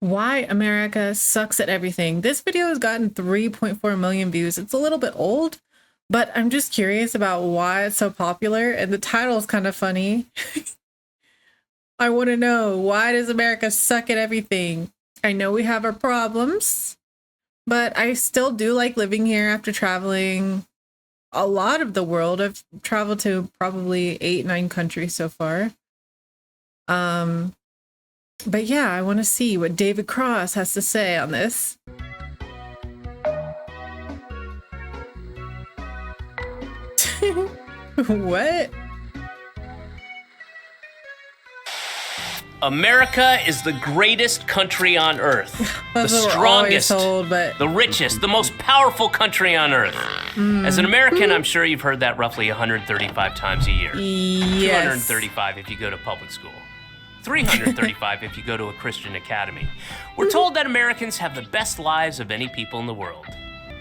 Why America sucks at everything. This video has gotten 3.4 million views. It's a little bit old, but I'm just curious about why it's so popular, and the title is kind of funny. I want to know, why does America suck at everything? I know we have our problems, but I still do like living here after traveling a lot of the world. I've traveled to probably 8-9 countries so far. But yeah, I want to see what David Cross has to say on this. What? America is the greatest country on earth. The strongest, the richest, the most powerful country on earth. As an American, I'm sure you've heard that roughly 135 times a year. Yes. 235 if you go to public school. 335 if you go to a Christian academy. We're told that Americans have the best lives of any people in the world.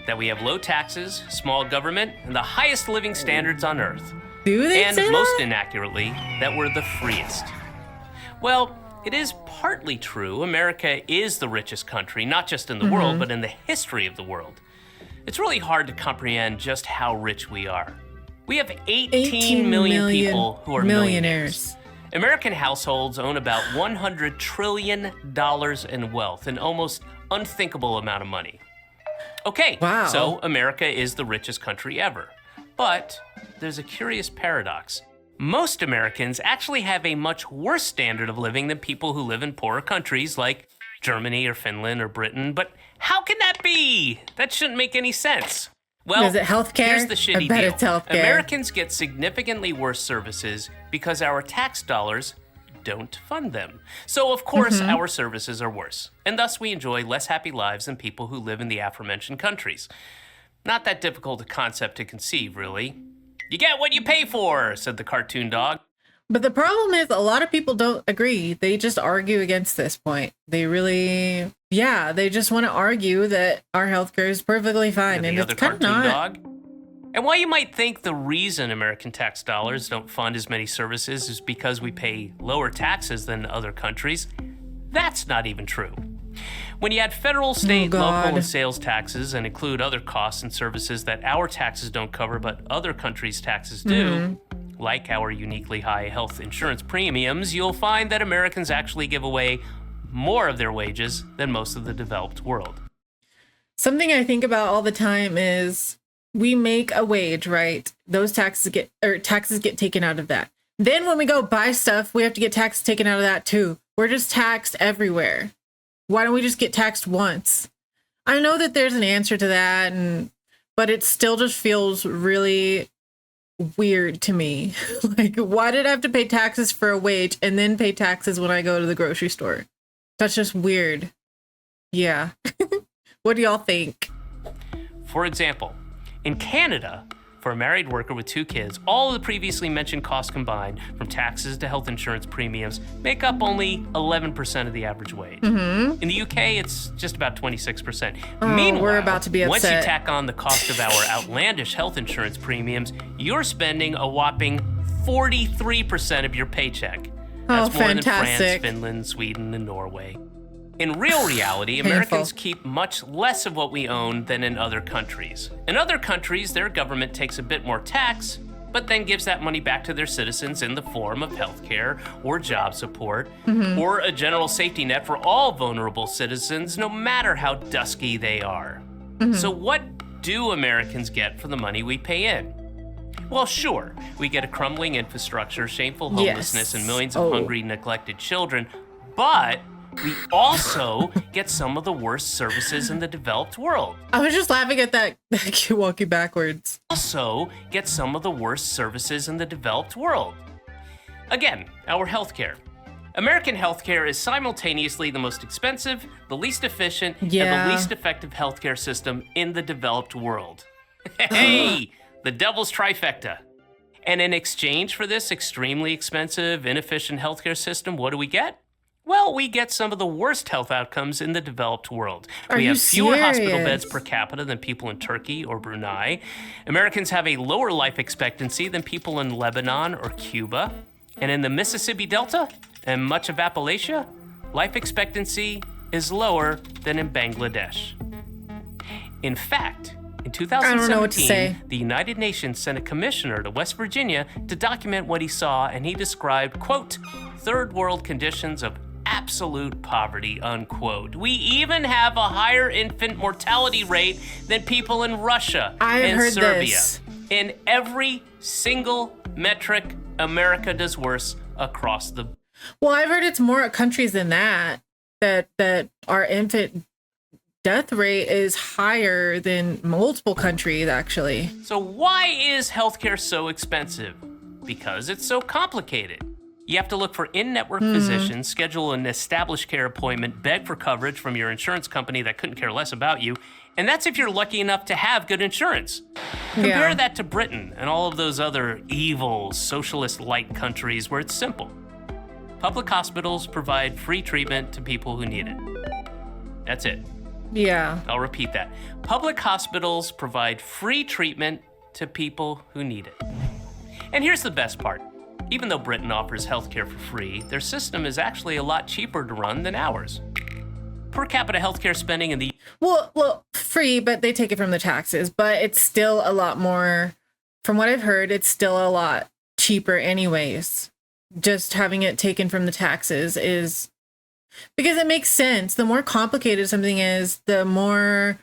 That we have low taxes, small government, and the highest living standards on earth. Do they say most that? Inaccurately, that we're the freest. Well, it is partly true. America is the richest country, not just in the world, but in the history of the world. It's really hard to comprehend just how rich we are. We have 18 million people who are millionaires. American households own about $100 trillion in wealth, an almost unthinkable amount of money. Okay, wow. So America is the richest country ever. But there's a curious paradox. Most Americans actually have a much worse standard of living than people who live in poorer countries like Germany or Finland or Britain. But how can that be? That shouldn't make any sense. Well, is it healthcare? Here's the shitty I bet deal. It's healthcare. Americans get significantly worse services because our tax dollars don't fund them. So, of course, our services are worse. And thus, we enjoy less happy lives than people who live in the aforementioned countries. Not that difficult a concept to conceive, really. You get what you pay for, said the cartoon dog. But the problem is a lot of people don't agree. They just argue against this point. They really, they just want to argue that our healthcare is perfectly fine. And it's kind of not. Dog. And while you might think the reason American tax dollars don't fund as many services is because we pay lower taxes than other countries, that's not even true. When you add federal, state, local, and sales taxes and include other costs and services that our taxes don't cover but other countries' taxes do, like our uniquely high health insurance premiums, you'll find that Americans actually give away more of their wages than most of the developed world. Something I think about all the time is we make a wage, right? Those taxes get taken out of that. Then when we go buy stuff, we have to get taxes taken out of that too. We're just taxed everywhere. Why don't we just get taxed once? I know that there's an answer to that, but it still just feels really weird to me. Like, why did I have to pay taxes for a wage and then pay taxes when I go to the grocery store? That's just weird. Yeah. What do y'all think? For example, in Canada, for a married worker with 2 kids, all of the previously mentioned costs combined, from taxes to health insurance premiums, make up only 11% of the average wage. In the UK, it's just about 26%. Meanwhile, we're about to be upset. Once you tack on the cost of our outlandish health insurance premiums, you're spending a whopping 43% of your paycheck. That's more than France, Finland, Sweden, and Norway. In real reality, Americans keep much less of what we own than in other countries. In other countries, their government takes a bit more tax, but then gives that money back to their citizens in the form of healthcare or job support, or a general safety net for all vulnerable citizens, no matter how dusky they are. So what do Americans get for the money we pay in? Well, sure, we get a crumbling infrastructure, shameful homelessness, and millions of hungry, neglected children, but we also get some of the worst services in the developed world. I was just laughing at that walking backwards. Also get some of the worst services in the developed world. Again, our healthcare. American healthcare is simultaneously the most expensive, the least efficient, and the least effective healthcare system in the developed world. Hey, the devil's trifecta. And in exchange for this extremely expensive, inefficient healthcare system, what do we get? Well, we get some of the worst health outcomes in the developed world. We have fewer hospital beds per capita than people in Turkey or Brunei. Americans have a lower life expectancy than people in Lebanon or Cuba. And in the Mississippi Delta and much of Appalachia, life expectancy is lower than in Bangladesh. In fact, in I don't know what to 2017, say. the United Nations sent a commissioner to West Virginia to document what he saw, and he described, quote, third world conditions of absolute poverty, unquote. We even have a higher infant mortality rate than people in Russia and heard Serbia. this. In every single metric, America does worse across the... Well, I've heard it's more countries than that our infant death rate is higher than multiple countries, actually. So why is healthcare so expensive? Because it's so complicated. You have to look for in-network physicians, schedule an established care appointment, beg for coverage from your insurance company that couldn't care less about you, and that's if you're lucky enough to have good insurance. Compare that to Britain and all of those other evil, socialist-like countries where it's simple. Public hospitals provide free treatment to people who need it. That's it. Yeah. I'll repeat that. Public hospitals provide free treatment to people who need it. And here's the best part. Even though Britain offers healthcare for free, their system is actually a lot cheaper to run than ours. Per capita healthcare spending in the... Well, free, but they take it from the taxes. But it's still a lot more, from what I've heard, it's still a lot cheaper anyways. Just having it taken from the taxes is... Because it makes sense. The more complicated something is, the more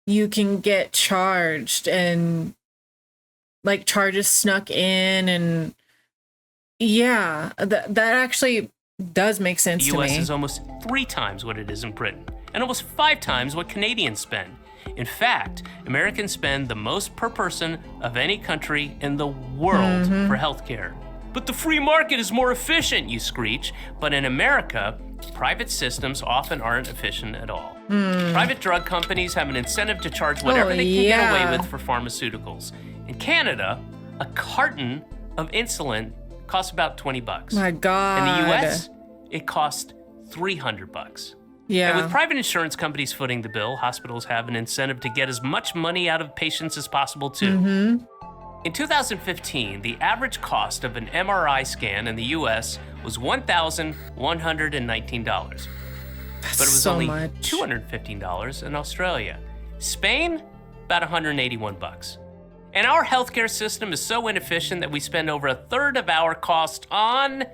you can get charged and like charges snuck in. And yeah, that actually does make sense to me. The US is almost 3 times what it is in Britain and almost 5 times what Canadians spend. In fact, Americans spend the most per person of any country in the world for healthcare. But the free market is more efficient, you screech. But in America, private systems often aren't efficient at all. Private drug companies have an incentive to charge whatever they can get away with for pharmaceuticals. In Canada, a carton of insulin costs about $20. My God. In the US, it costs $300. Yeah. And with private insurance companies footing the bill, hospitals have an incentive to get as much money out of patients as possible, too. In 2015, the average cost of an MRI scan in the US was $1,119. But it was so only much. $215 in Australia. Spain, about $181. And our healthcare system is so inefficient that we spend over a third of our cost on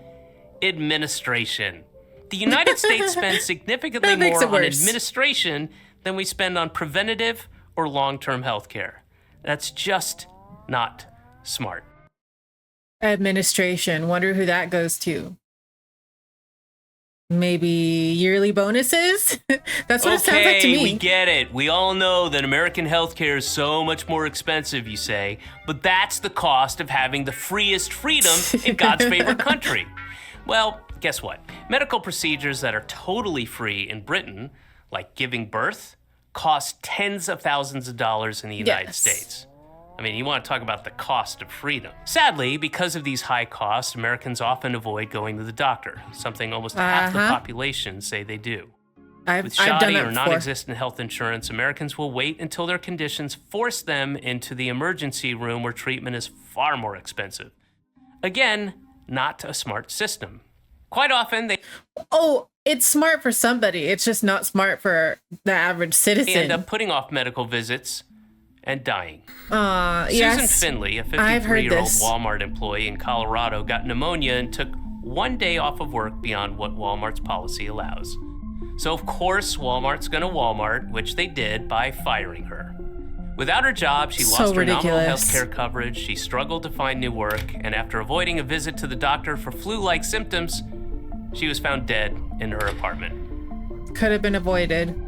administration. The United States spends significantly more on administration than we spend on preventative or long-term healthcare. That's just not smart. Administration. Wonder who that goes to. Maybe yearly bonuses? That's what it sounds like to me. We get it. We all know that American healthcare is so much more expensive, you say, but that's the cost of having the freest freedom in God's favorite country. Well, guess what? Medical procedures that are totally free in Britain, like giving birth, cost tens of thousands of dollars in the United States. I mean, you want to talk about the cost of freedom. Sadly, because of these high costs, Americans often avoid going to the doctor, something almost half the population say they do. With shoddy or non-existent health insurance, Americans will wait until their conditions force them into the emergency room where treatment is far more expensive. Again, not a smart system. Quite often, they... Oh, it's smart for somebody. It's just not smart for the average citizen. They end up putting off medical visits and dying. Susan Yes. Finley, a 53-year-old Walmart employee in Colorado, got pneumonia and took 1 day off of work beyond what Walmart's policy allows. So of course, Walmart's gonna Walmart, which they did by firing her. Without her job, she lost her nominal health care coverage, she struggled to find new work, and after avoiding a visit to the doctor for flu-like symptoms, she was found dead in her apartment. Could have been avoided.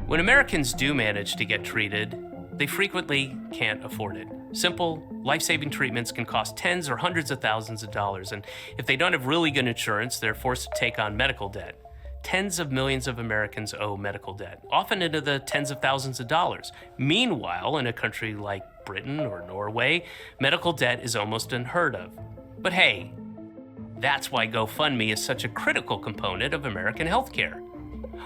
When Americans do manage to get treated, they frequently can't afford it. Simple, life-saving treatments can cost tens or hundreds of thousands of dollars, and if they don't have really good insurance, they're forced to take on medical debt. Tens of millions of Americans owe medical debt, often into the tens of thousands of dollars. Meanwhile, in a country like Britain or Norway, medical debt is almost unheard of. But hey, that's why GoFundMe is such a critical component of American healthcare.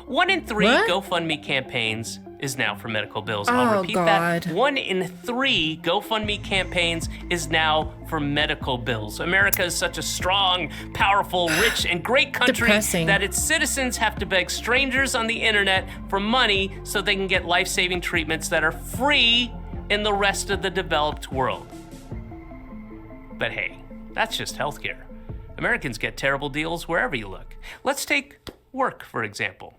1 in 3 What? GoFundMe campaigns is now for medical bills. Oh, I'll repeat God. that. 1 in 3 GoFundMe campaigns is now for medical bills. America is such a strong, powerful, rich, and great country Depressing. that its citizens have to beg strangers on the internet for money so they can get life-saving treatments that are free in the rest of the developed world. But hey, that's just healthcare. Americans get terrible deals wherever you look. Let's take work, for example.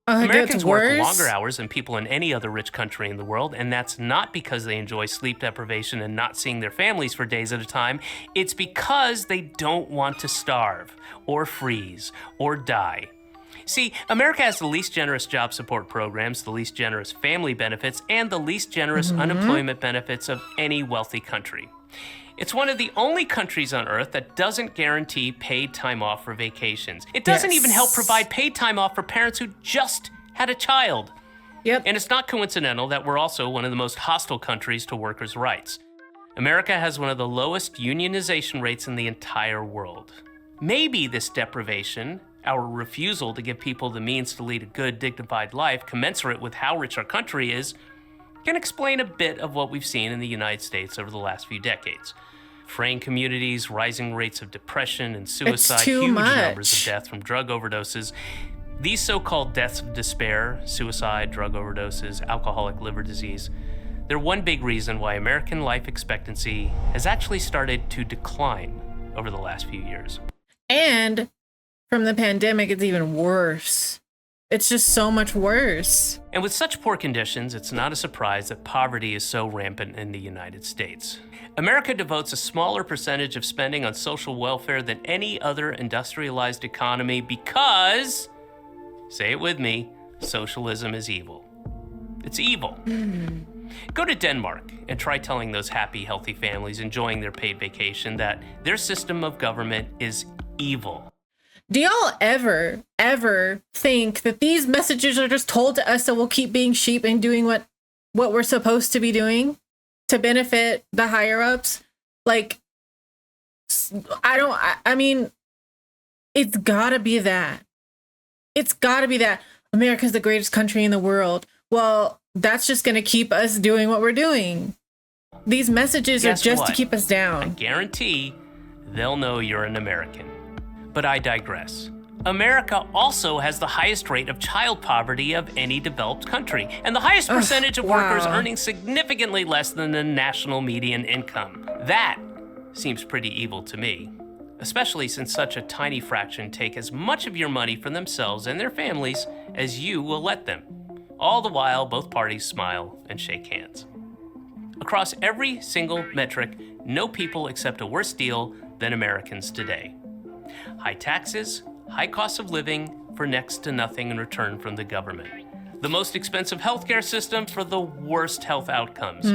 Americans work longer hours than people in any other rich country in the world, and that's not because they enjoy sleep deprivation and not seeing their families for days at a time. It's because they don't want to starve, or freeze, or die. See, America has the least generous job support programs, the least generous family benefits, and the least generous unemployment benefits of any wealthy country. It's one of the only countries on Earth that doesn't guarantee paid time off for vacations. It doesn't even help provide paid time off for parents who just had a child. Yep. And it's not coincidental that we're also one of the most hostile countries to workers' rights. America has one of the lowest unionization rates in the entire world. Maybe this deprivation, our refusal to give people the means to lead a good, dignified life commensurate with how rich our country is, can explain a bit of what we've seen in the United States over the last few decades. Fraying communities, rising rates of depression and suicide, huge numbers of death from drug overdoses. These so-called deaths of despair, suicide, drug overdoses, alcoholic liver disease, they're one big reason why American life expectancy has actually started to decline over the last few years. And from the pandemic, it's even worse. It's just so much worse. And with such poor conditions, it's not a surprise that poverty is so rampant in the United States. America devotes a smaller percentage of spending on social welfare than any other industrialized economy because, say it with me, socialism is evil. It's evil. Go to Denmark and try telling those happy, healthy families enjoying their paid vacation that their system of government is evil. Do y'all ever think that these messages are just told to us so we'll keep being sheep and doing what we're supposed to be doing to benefit the higher ups? Like, I mean, it's gotta be that. It's gotta be that. America's the greatest country in the world. Well, that's just gonna keep us doing what we're doing. These messages are just to keep us down. I guarantee they'll know you're an American. But I digress. America also has the highest rate of child poverty of any developed country, and the highest percentage of workers earning significantly less than the national median income. That seems pretty evil to me, especially since such a tiny fraction take as much of your money for themselves and their families as you will let them. All the while, both parties smile and shake hands. Across every single metric, no people accept a worse deal than Americans today. High taxes, high cost of living for next to nothing in return from the government. The most expensive healthcare system for the worst health outcomes.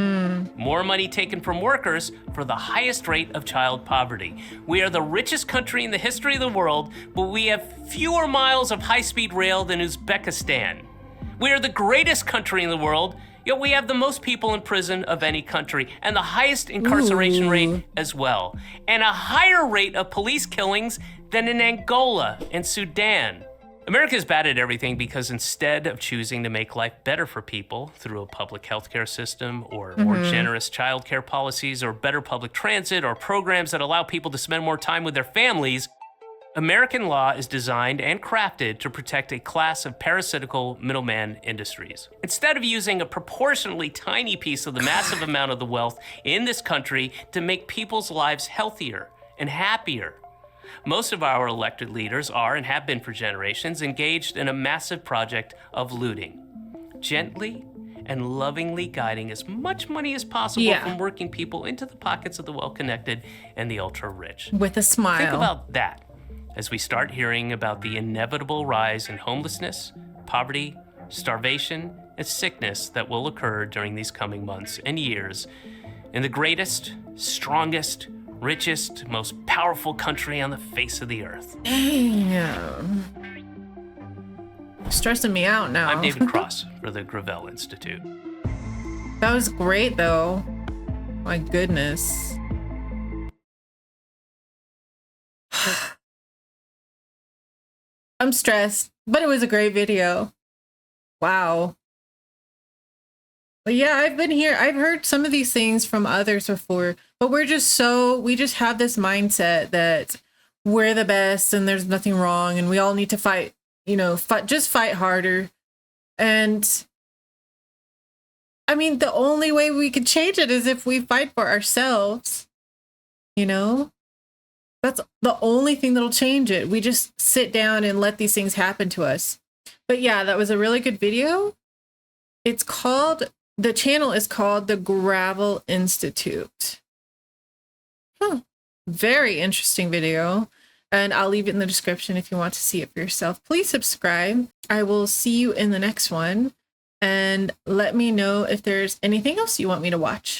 More money taken from workers for the highest rate of child poverty. We are the richest country in the history of the world, but we have fewer miles of high-speed rail than Uzbekistan. We are the greatest country in the world, yet we have the most people in prison of any country, and the highest incarceration rate as well, and a higher rate of police killings than in Angola and Sudan. America is bad at everything because instead of choosing to make life better for people through a public healthcare system or more generous childcare policies or better public transit or programs that allow people to spend more time with their families, American law is designed and crafted to protect a class of parasitical middleman industries. Instead of using a proportionally tiny piece of the massive amount of the wealth in this country to make people's lives healthier and happier, most of our elected leaders are, and have been for generations, engaged in a massive project of looting, gently and lovingly guiding as much money as possible from working people into the pockets of the well-connected and the ultra-rich. With a smile. Think about that as we start hearing about the inevitable rise in homelessness, poverty, starvation, and sickness that will occur during these coming months and years in the greatest, strongest, richest, most powerful country on the face of the earth. Damn. Stressing me out now. I'm David Cross for the Gravel Institute. That was great, though. My goodness. I'm stressed. But it was a great video. Wow. But yeah, I've heard some of these things from others before, but we just have this mindset that we're the best and there's nothing wrong and we all need to fight, just fight harder. And I mean, the only way we can change it is if we fight for ourselves, That's the only thing that'll change it. We just sit down and let these things happen to us. But yeah, that was a really good video. The channel is called The Gravel Institute. Very interesting video. And I'll leave it in the description if you want to see it for yourself. Please subscribe. I will see you in the next one. And let me know if there's anything else you want me to watch.